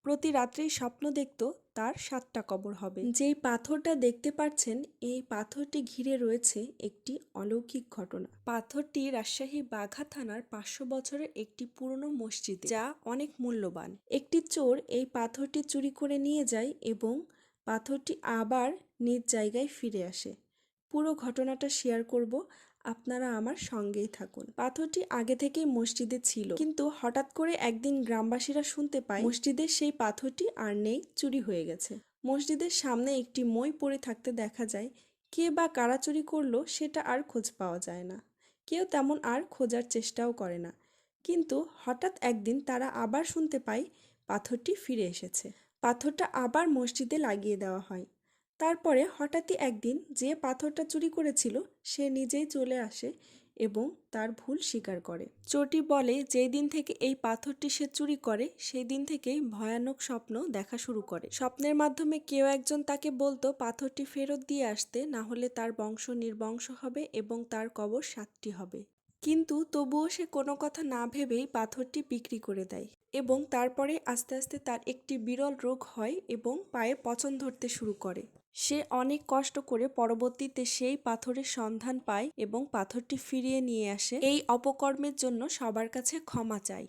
প্রতি রাত্রেই স্বপ্ন দেখত তার 7টা কবর হবে। যেই পাথরটা দেখতে পাচ্ছেন, এই পাথরটি ঘিরে রয়েছে একটি অলৌকিক ঘটনা। পাথরটি রাজশাহী বাঘা থানার 500 বছরের একটি পুরনো মসজিদ, যা অনেক মূল্যবান। একটি চোর এই পাথরটি চুরি করে নিয়ে যায় এবং পাথরটি আবার নিজ জায়গায় ফিরে আসে। পুরো ঘটনাটা শেয়ার করব, আপনারা আমার সঙ্গেই থাকুন। পাথরটি আগে থেকেই মসজিদে ছিল, কিন্তু হঠাৎ করে একদিন গ্রামবাসীরা শুনতে পায় মসজিদের সেই পাথরটি আর নেই, চুরি হয়ে গেছে। মসজিদের সামনে একটি মই পড়ে থাকতে দেখা যায়। কে বা কারা চুরি করলো সেটা আর খোঁজ পাওয়া যায় না। কেউ তেমন আর খোঁজার চেষ্টাও করে না। কিন্তু হঠাৎ একদিন তারা আবার শুনতে পায় পাথরটি ফিরে এসেছে। পাথরটা আবার মসজিদে লাগিয়ে দেওয়া হয়। তারপরে হঠাৎই একদিন যে পাথরটা চুরি করেছিল সে নিজেই চলে আসে এবং তার ভুল স্বীকার করে। চোরটি বলে যেই দিন থেকে এই পাথরটি সে চুরি করে সেই দিন থেকেই ভয়ানক স্বপ্ন দেখা শুরু করে। স্বপ্নের মাধ্যমে কেউ একজন তাকে বলতো পাথরটি ফেরত দিয়ে আসতে, না হলে তার বংশ নির্বংশ হবে এবং তার কবর 7টি হবে। কিন্তু তবুও সে কোনো কথা না ভেবেই পাথরটি বিক্রি করে দেয় এবং তারপরে আস্তে আস্তে তার একটি বিরল রোগ হয় এবং পায়ে পচন ধরতে শুরু করে। সে অনেক কষ্ট করে পরবর্তীতে সেই পাথরের সন্ধান পায় এবং পাথরটি ফিরিয়ে নিয়ে আসে। এই অপকর্মের জন্য সবার কাছে ক্ষমা চায়।